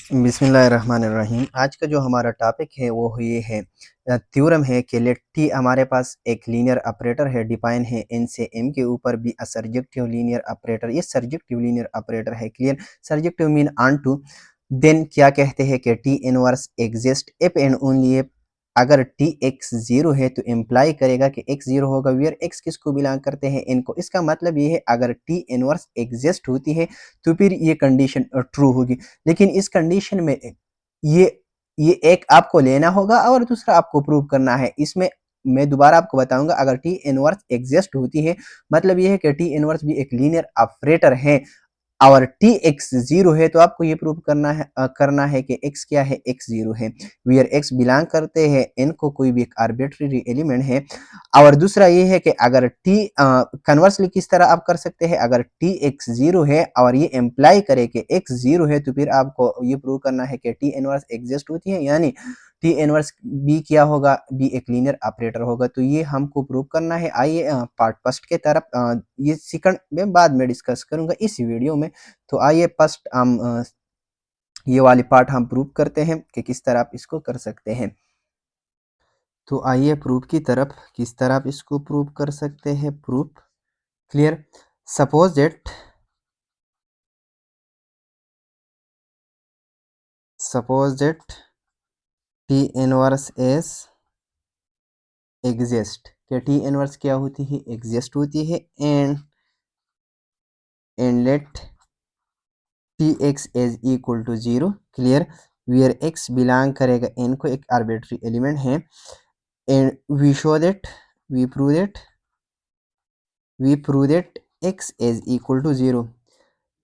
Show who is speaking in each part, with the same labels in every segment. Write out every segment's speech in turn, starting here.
Speaker 1: बिस्मिल्लाहिर्रहमानिर्रहीम। आज का जो हमारा टॉपिक है वो ये है थ्योरम है कि लेट टी हमारे पास एक लीनियर ऑपरेटर है, डिफाइन है एन से एम के ऊपर भी सर्जेक्टिव लीनियर ऑपरेटर। ये सर्जेक्टिव लीनियर ऑपरेटर है, clear. Surjective mean onto. Then क्या कहते हैं कि T inverse exist if and only अगर टी एक्स जीरो है तो इम्प्लाई करेगा कि एक्स जीरो होगा, वेयर एक्स किसको बिलोंग करते हैं, इनको। इसका मतलब ये है अगर टी इनवर्स एग्जिस्ट होती है तो फिर ये कंडीशन ट्रू होगी। लेकिन इस कंडीशन में ये ये एक आपको लेना होगा और दूसरा आपको प्रूव करना है। इसमें मैं दोबारा आपको बताऊंगा, अगर टी इनवर्स एग्जिस्ट होती है मतलब ये है कि टी इनवर्स भी एक लीनियर ऑपरेटर है और टी एक्स जीरो है तो आपको ये प्रूव करना है कि एक्स क्या है, एक्स जीरो है, वेयर एक्स बिलोंग करते हैं एन को, कोई भी एक आर्बिट्ररी एलिमेंट है। और दूसरा ये है कि अगर टी कन्वर्सली किस तरह आप कर सकते हैं, अगर टी एक्स जीरो है और ये एम्प्लाई करे कि एक्स जीरो है तो फिर आपको ये प्रूव करना है कि टी इनवर्स एग्जिस्ट होती है, यानी टी इनवर्स बी क्या होगा, बी एक लीनियर ऑपरेटर होगा। तो ये हमको प्रूव करना है। आइए पार्ट फर्स्ट के तरफ, ये सेकंड में बाद में डिस्कस करूंगा इस वीडियो में। तो आइए फर्स्ट हम ये वाली पार्ट हम प्रूव करते हैं कि किस तरह आप इसको कर सकते हैं। तो आइए प्रूफ की तरफ, किस तरह आप इसको प्रूव कर सकते हैं। Proof, clear. Suppose that T inverse is exist, क्या टी इनवर्स क्या होती है, एग्जिस्ट होती है। And let T X is equal to zero, clear. Where X belong करेगा एन को, एक आर्बिट्री एलिमेंट है। And we show that, we prove that X is equal to zero.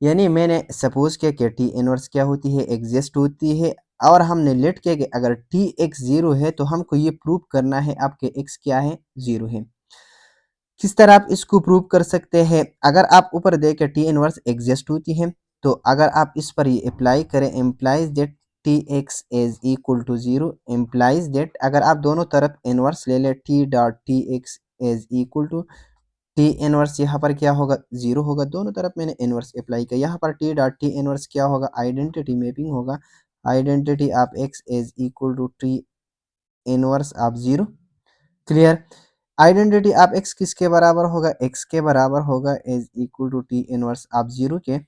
Speaker 1: यानी मैंने सपोज किया कि टी इनवर्स क्या होती है, एग्जिस्ट होती है, और हमने लेट किया कि अगर टी एक्स जीरो है तो हमको ये प्रूव करना है आपके एक्स क्या है, जीरो है। किस तरह आप इसको प्रूव कर सकते हैं, अगर आप ऊपर देखें टी इनवर्स एग्जिस्ट होती है तो अगर आप इस पर ये अप्लाई करें, implies that T X is equal to zero, implies that अगर आप दोनों तरफ इनवर्स ले लें, T dot T X is equal to T inverse, यहाँ पर क्या होगा, जीरो होगा। दोनों तरफ मैंने इनवर्स अप्लाई किया, यहाँ पर टी डॉट टी इनवर्स क्या होगा, आइडेंटिटी मैपिंग होगा। Identity of X is equal to T inverse of zero, clear. Identity of X किसके बराबर होगा, एक्स के बराबर होगा, is equal to T inverse of zero के।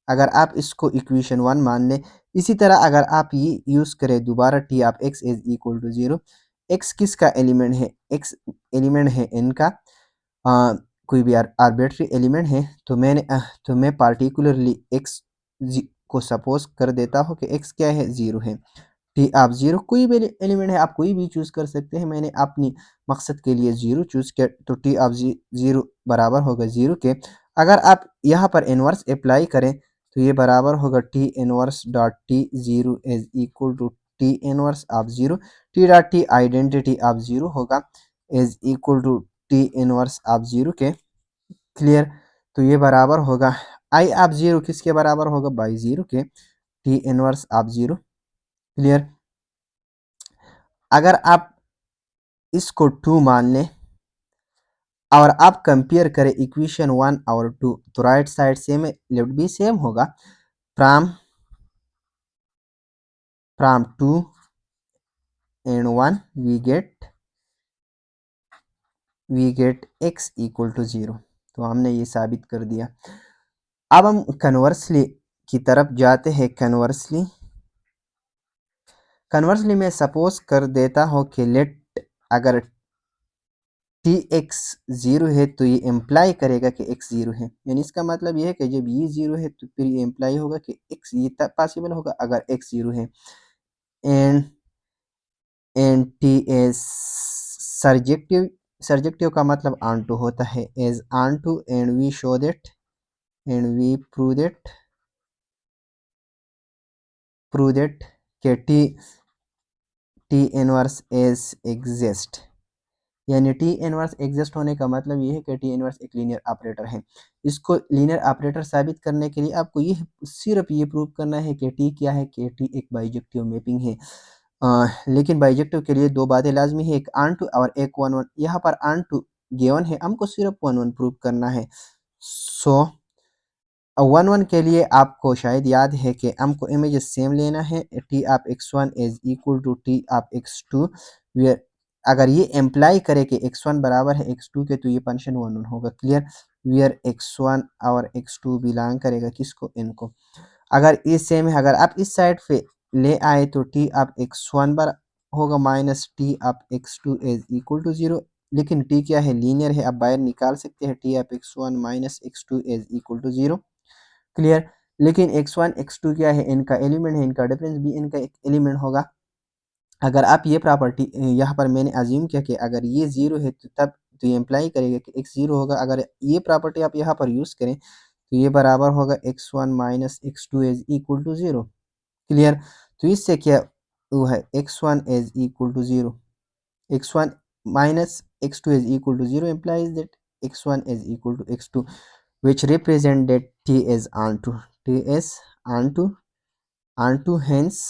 Speaker 1: अगर आप इसको इक्वेशन वन मान लें, इसी तरह अगर आप ये यूज करें दोबारा, T of X is equal to zero, X किसका एलिमेंट है, एक्स एलिमेंट है इनका, कोई भी आर्बिट्री एलिमेंट है। तो मैं पार्टिकुलरली एक्स को सपोज कर देता हूँ कि एक्स क्या है, जीरो है। टी आप जीरो, कोई भी एलिमेंट है आप कोई भी चूज कर सकते हैं, मैंने अपनी मकसद के लिए जीरो चूज किया, तो टी आप जीरो बराबर होगा जीरो के। अगर आप यहाँ पर इनवर्स अप्लाई करें तो ये बराबर होगा T inverse dot T zero is equal to T inverse of zero. T dot T identity of zero होगा, is equal to T inverse of zero के, क्लियर। तो ये बराबर होगा आई ऑफ जीरो, किसके बराबर होगा, बाई जीरो के, T inverse of zero, clear. अगर आप इसको टू मान लें और आप कंपेयर करें इक्वेशन वन और टू, तो राइट साइड सेम है, लेफ्ट भी सेम होगा। From two and one we get X equal to zero. तो हमने ये साबित कर दिया। अब हम कन्वर्सली की तरफ जाते हैं। कन्वर्सली मैं सपोज कर देता हूँ कि लेट अगर टी एक्स जीरो है तो ये इम्प्लाई करेगा कि एक्स जीरो है, यानी इसका मतलब ये है कि जब ये जीरो है तो फिर ये इम्प्लाई होगा कि एक्स, ये तब पॉसिबल होगा अगर एक्स जीरो है। एंड टी एज सर्जेक्टिव का मतलब ऑन टू होता है, is onto. And we show that, and we prove that कि टी इनवर्स एज एग्जिस्ट, यानी टी इनवर्स एग्जिस्ट होने का मतलब ये है कि टी इनवर्स एक लीनियर ऑपरेटर है। इसको लीनियर ऑपरेटर साबित करने के लिए आपको ये सिर्फ ये प्रूव करना है कि टी क्या है, कि टी एक बाइजेक्टिव मैपिंग है। लेकिन बाइजेक्टिव के लिए दो बातें लाजमी है, एक ऑन टू और एक वन वन। यहाँ पर ऑन टू गिवन है, हमको सिर्फ वन वन प्रूव करना है। सो वन वन के लिए आपको शायद याद है कि हमको इमेजेस सेम लेना है, T of x1 is equal to T of x2, where अगर ये एम्प्लाई करे कि x1 बराबर है x2 के तो ये फंक्शन वन वन होगा। क्लियर, वेयर x1 और x2 बिलोंग करेगा किसको, इनको। अगर ये सेम है, अगर आप इस साइड पे ले आए तो टी ऑफ x1 बर होगा minus T of x2 is equal to 0। लेकिन टी क्या है, लीनियर है, आप बाहर निकाल सकते हैं, T of x1 minus x2 is equal to 0। Clear, लेकिन x1 x2 क्या है, इनका एलिमेंट है, इनका डिफरेंस भी इनका एक एलिमेंट होगा। अगर आप ये प्रॉपर्टी यहाँ पर मैंने अज्यूम किया कि अगर ये जीरो है तो तब तो ये इम्प्लाई करेगा कि x जीरो होगा। अगर ये प्रॉपर्टी आप यहाँ पर यूज़ करें तो ये बराबर होगा x1 minus x2 is equal to 0। Clear, तो इससे क्या वो है, x1 is equal to 0, x1 minus x2 is equal to 0 implies that x1 is equal to x2, which represent that t is onto, hence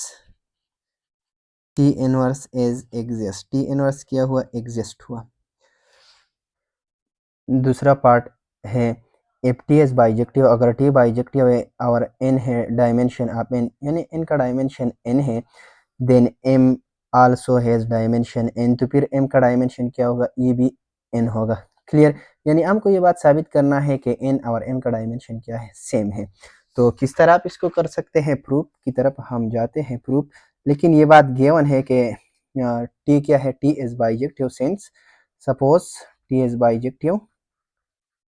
Speaker 1: t inverse is exist, t inverse क्या हुआ, exist हुआ। दूसरा part है if t is bijective, अगर t bijective है और n है dimension of n, यानी n का डायमेंशन n है, then m also has dimension n, तो फिर m का डायमेंशन क्या होगा, ये भी n होगा। क्लियर, यानी हमको ये बात साबित करना है कि n और m का डायमेंशन क्या है, सेम है। तो किस तरह आप इसको कर सकते हैं, प्रूफ की तरफ हम जाते हैं, प्रूफ। लेकिन ये बात गिवन है कि t क्या है, t is bijective since suppose t is bijective,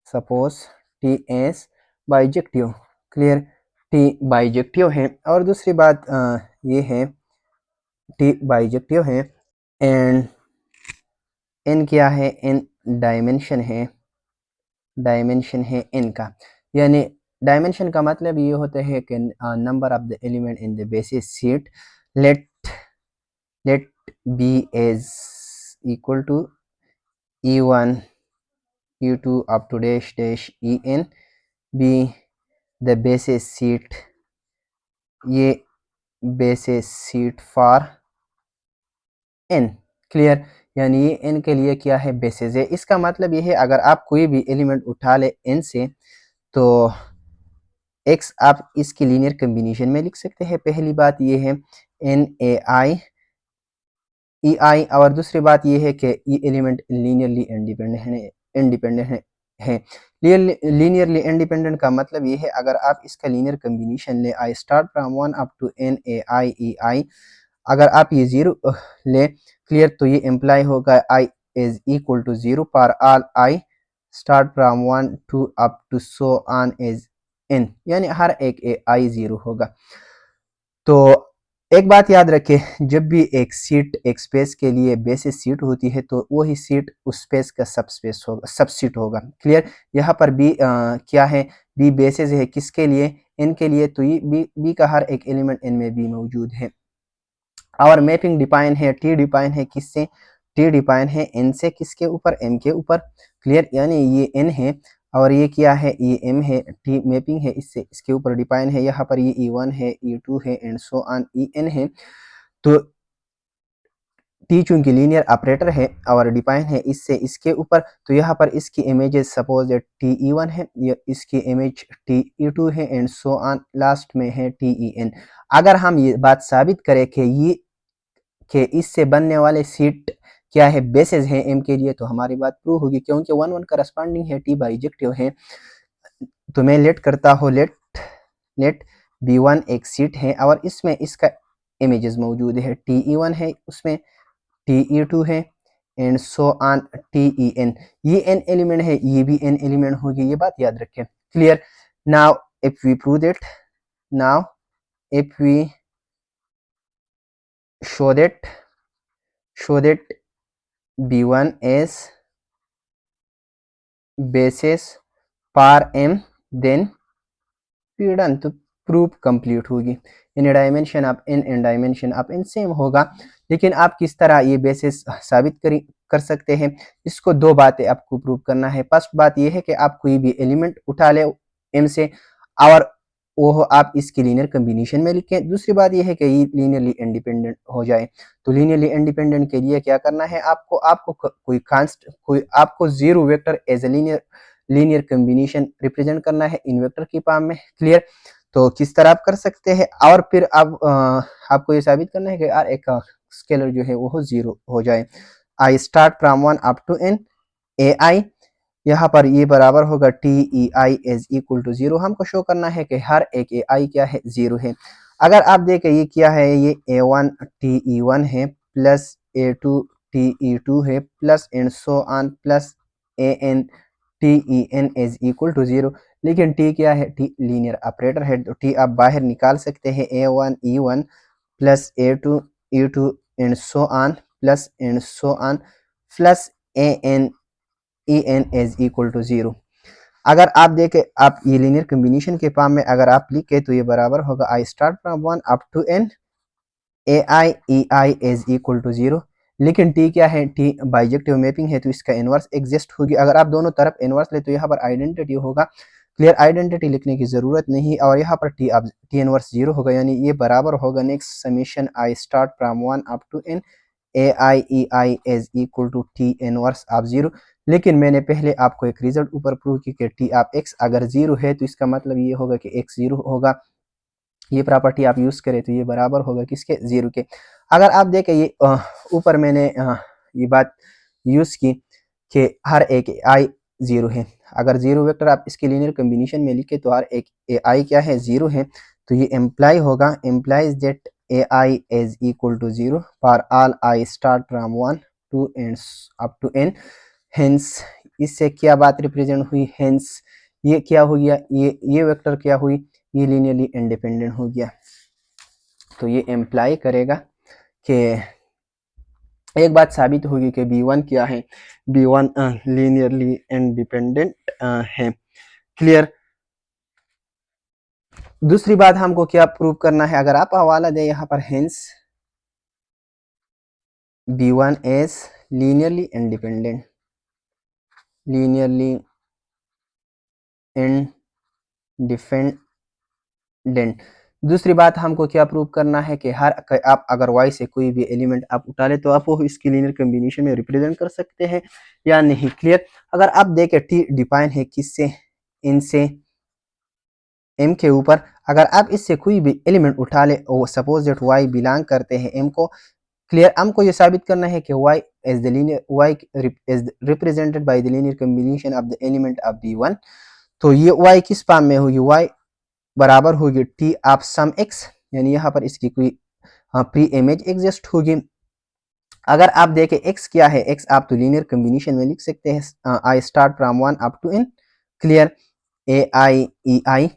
Speaker 1: suppose t is bijective. Clear, t bijective है। और दूसरी बात ये है t बाइजेक्टिव है एंड n क्या है, n डायमेंशन है n का, यानी डायमेंशन का मतलब ये होता है कि number of the element in the basis set let B is equal to e1 e2 up to dash dash en be the basis seat, ये basis seat for n। Clear, यानी ये n के लिए क्या है, बेसिस है। इसका मतलब ये है अगर आप कोई भी एलिमेंट उठा ले n से तो x आप इसकी लीनियर कम्बिनेशन में लिख सकते हैं। पहली बात ये है n a i e i, और दूसरी बात ये है कि ये एलिमेंट लीनियरली इंडिपेंडेंट है। लीनियरली इंडिपेंडेंट का मतलब ये है अगर आप इसका लीनियर कम्बिनेशन ले I start from 1 up to n a i e i, अगर आप ये जीरो ले, क्लियर, तो ये इम्प्लाई होगा i is equal to 0 for all i start from 1 to up to so on is n, यानी हर एक i 0 होगा। तो एक बात याद रखें, जब भी एक सीट एक स्पेस के लिए बेसिस सीट होती है तो वही सीट उस स्पेस का सबस्पेस होगा, सबसीट होगा। क्लियर, यहाँ पर बी क्या है, बी बेसिस है किसके लिए, n के लिए, तो ये बी का हर एक एलिमेंट n में भी मौजूद है। और मैपिंग डिफाइन है, टी डिफाइन है किससे, टी डिफाइन है n से किसके ऊपर, m के ऊपर। क्लियर, यानी ये n है और ये क्या है, ये m है, टी मैपिंग है इससे इसके ऊपर डिफाइन है। यहाँ पर ये e1 है, e2 है एंड सो ऑन en है। तो टी चूंकि लीनियर ऑपरेटर है और डिफाइन है इससे इसके ऊपर, तो यहाँ पर इसकी इमेजेस सपोज टी ई1 है, ये इसकी इमेज टी ई2 है एंड सो ऑन लास्ट में है टी ई एन। अगर हम ये बात साबित करें कि ये कि इससे बनने वाले सीट क्या है, बेसिस है m के लिए, तो हमारी बात प्रूव होगी, क्योंकि 1 1 करस्पॉन्डिंग है, t बाइजेक्टिव है। तो मैं लेट करता हूँ, लेट b1 एक सीट है और इसमें इसका इमेजेस मौजूद है, te1 है, उसमें te2 है एंड सो ऑन ten, ये n एलिमेंट है, ये भी n एलिमेंट होगी, ये बात याद रखें। Clear, now if we prove that, now if we show that b1 is basis for m, then p done, तो प्रूफ कंप्लीट होगी। इन dimension of n and dimension of n same होगा। लेकिन आप किस तरह ये बेसिस साबित कर सकते हैं, इसको दो बातें आपको प्रूव करना है। फर्स्ट बात ये है कि आप कोई भी एलिमेंट उठा ले m से और वो आप इसकी लीनियर कम्बिनेशन में लिखें। दूसरी बात यह है कि ये लीनियरली इंडिपेंडेंट हो जाए। तो लीनियरली इंडिपेंडेंट के लिए क्या करना है, आपको कोई आपको zero vector as a linear linear combination represent करना है इन वेक्टर की फॉर्म में। क्लियर? तो किस तरह आप कर सकते हैं, और फिर अब आपको ये साबित करना है कि यार एक स्केलर जो है वो 0 हो जाए। I start from 1 up to n A I, यहाँ पर ये बराबर होगा T E I is equal to 0। हमको शो करना है कि हर एक ए आई क्या है, 0 है। अगर आप देखें ये क्या है, ये a1 टी ई वन है plus a2 T E two है plus and so on plus A N T E N is equal to 0। लेकिन टी क्या है, टी लीनियर ऑपरेटर है, तो टी आप बाहर निकाल सकते हैं, a1 e1 plus a2 e2 and so on plus and so on plus A N E N is equal to 0। अगर आप देखें, आप ये लीनियर कम्बिनेशन के फॉर्म में अगर आप लिखे तो ये बराबर होगा I start from 1 up to n A I E I is equal to 0। लेकिन टी क्या है, टी बाइजेक्टिव मैपिंग है, तो इसका इनवर्स एग्जिस्ट होगी। अगर आप दोनों तरफ इनवर्स ले तो यहाँ पर आइडेंटिटी होगा। क्लियर? आइडेंटिटी लिखने की जरूरत नहीं, और यहाँ पर टी अब टी इनवर्स 0 होगा, यानी ये बराबर होगा next summation I start from 1 up to n A I E I is equal to T inverse of 0। लेकिन मैंने पहले आपको एक रिजल्ट ऊपर प्रूव की कि टी ऑफ एक्स अगर 0 है तो इसका मतलब ये होगा कि एक्स 0 होगा। ये प्रॉपर्टी आप यूज करें तो ये बराबर होगा किसके, 0 के। अगर आप देखें ये ऊपर मैंने ये बात यूज की कि हर एक आई 0 है। अगर 0 वेक्टर आप इसके लीनियर कम्बिनेशन में लिखे तो हर एक ए आई क्या है, 0 है। तो ये इम्प्लाई होगा, implies that A I is equal to 0 for all I start from 1 to and up to n। Hence इससे क्या बात रिप्रेजेंट हुई, हेंस ये क्या हो गया, ये वेक्टर क्या हुई, ये लीनियरली इंडिपेंडेंट हो गया। तो ये इम्प्लाई करेगा कि एक बात साबित होगी कि B1 क्या है, B1 लीनियरली इंडिपेंडेंट है। क्लियर? दूसरी बात हमको क्या प्रूव करना है, अगर आप हवाला दे यहाँ पर, hence B1 is linearly independent, linearly independent. दूसरी बात हमको क्या प्रूव करना है कि हर आप अगर y से कोई भी एलिमेंट आप उठा ले तो आप वो इसकी लीनियर कम्बिनेशन में रिप्रेजेंट कर सकते हैं या नहीं। क्लियर? अगर आप देखें टी डिफाइन है किससे, इनसे m के ऊपर। अगर आप इससे कोई भी एलिमेंट उठा ले और सपोज दैट y बिलोंग करते हैं m को। क्लियर? हमको ये साबित करना है कि y is the linear, y is represented by the linear combination of the element of B1। तो ये y किस फॉर्म में होगी, y बराबर होगी टी ऑफ सम x, यानी यहाँ पर इसकी कोई प्री इमेज एग्जिस्ट होगी। अगर आप देखें x क्या है, x आप तो लीनियर कम्बिनेशन में लिख सकते हैं, I start from 1 up to n। Clear? A I E I.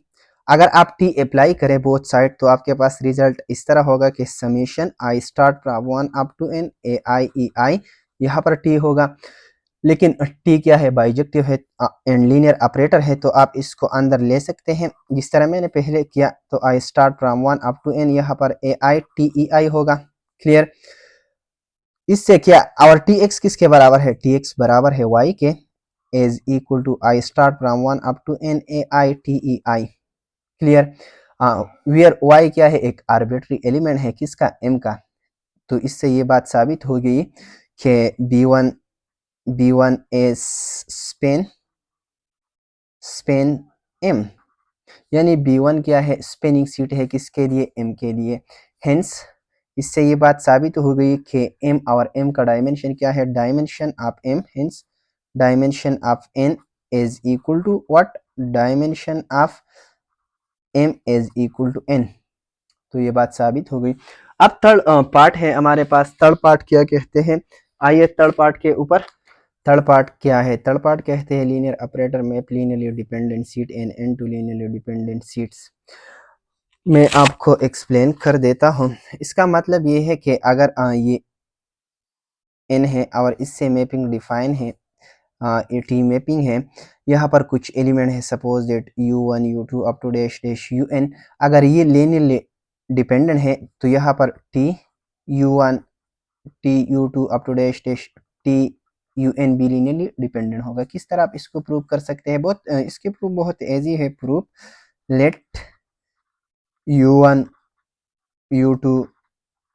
Speaker 1: अगर आप टी अप्लाई करें बोथ साइड तो आपके पास रिजल्ट इस तरह होगा कि summation I start from 1 up to n A I E I, यहाँ पर टी होगा। लेकिन टी क्या है, बाइजेक्टिव है एंड लीनियर ऑपरेटर है, तो आप इसको अंदर ले सकते हैं जिस तरह मैंने पहले किया। तो I start from 1 up to n, यहाँ पर ए आई टी ई आई होगा। क्लियर? इससे क्या, और टी एक्स किसके बराबर है, टी एक्स बराबर है y के, is equal to I start from 1 up to n A I T E I. Clear? Where y क्या है, एक आर्बिट्री एलिमेंट है किसका, m का। तो इससे ये बात साबित हो गई कि B1 इज स्पेन m, यानी B1 क्या है, स्पेनिंग सीट है किसके लिए, m के लिए। हेंस इससे ये बात साबित हो गई कि m और m का डायमेंशन क्या है, dimension of m, hence dimension of n is equal to what, dimension of m is equal to n। तो ये बात साबित हो गई। अब थर्ड पार्ट है हमारे पास, थर्ड पार्ट क्या कहते हैं, आइए थर्ड पार्ट के ऊपर। थर्ड पार्ट क्या है, थर्ड पार्ट कहते हैं linear operator map linearly dependent set N N to linearly dependent sets. मैं आपको एक्सप्लेन कर देता हूँ। इसका मतलब ये है कि अगर ये n है और इससे मैपिंग डिफाइन है, ये टी मैपिंग है, यहाँ पर कुछ एलिमेंट है suppose that u1 u2 up to dash dash un। अगर ये लीनियरली डिपेंडेंट है तो यहाँ पर T u1 T u2 up to dash dash T un भी लीनियरली डिपेंडेंट होगा। किस तरह आप इसको प्रूव कर सकते हैं, बहुत इसके प्रूफ बहुत ईजी है proof. Let u1 u2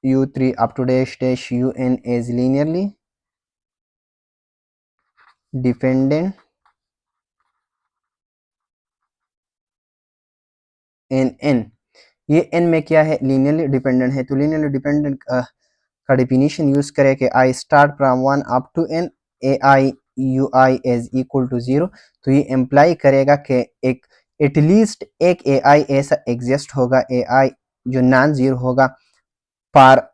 Speaker 1: u3 up to dash dash un is linearly dependent N N, ये एन में क्या है, लीनियरली डिपेंडेंट है। तो लीनियरली डिपेंडेंट का डिफिनीशन यूज करें कि I start from one up to N A I U I is equal to zero. तो ये इम्प्लाई करेगा कि एक एटलीस्ट एक ए आई ऐसा एग्जिस्ट होगा, ए आई जो नॉन जीरो होगा, पार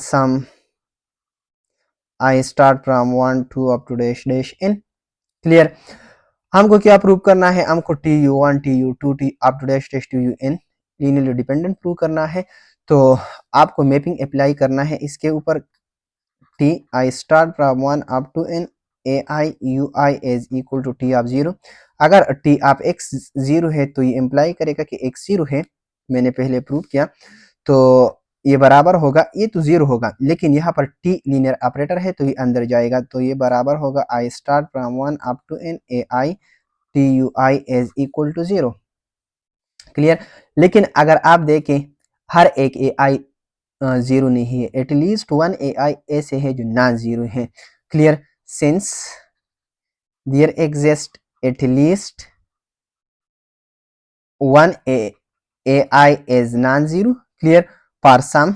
Speaker 1: sum I start from one two up to dash dash N. Clear. हमको क्या प्रूव करना है, हमको T U one T U two T up to dash dash T U N linearly dependent prove करना है। तो आपको मैपिंग अप्लाई करना है इसके ऊपर। T I start from one up to N A I U I is equal to T of zero. अगर T of X zero है तो ये इम्प्लाई करेगा कि एक्स जीरो है, मैंने पहले प्रूव किया। तो ये बराबर होगा, ये तो जीरो होगा, लेकिन यहाँ पर टी लीनियर ऑपरेटर है तो ये अंदर जाएगा, तो ये बराबर होगा I start from one up to N A I T U I is equal to zero. Clear. लेकिन अगर आप देखें हर एक ए आई जीरो नहीं है, एटलीस्ट वन ए आई ऐसे है जो नॉन जीरो है। Clear. Since there exist at least one A I is non zero. Clear. for some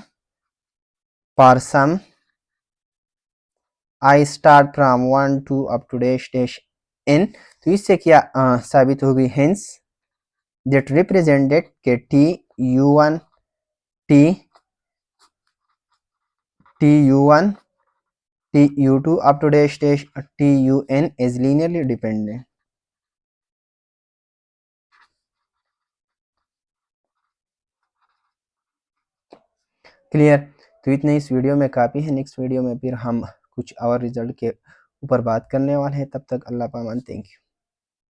Speaker 1: I start from one two up to dash dash n। तो इससे क्या साबित होगी, हेंस दैट रिप्रेजेंटेड के T U one T U one T U two up to dash dash T U N is linearly dependent. Clear. तो इतने इस video में काफ़ी है, नेक्स्ट वीडियो में फिर हम कुछ और रिजल्ट के ऊपर बात करने वाले हैं। तब तक अल्लाह पामान, थैंक यू।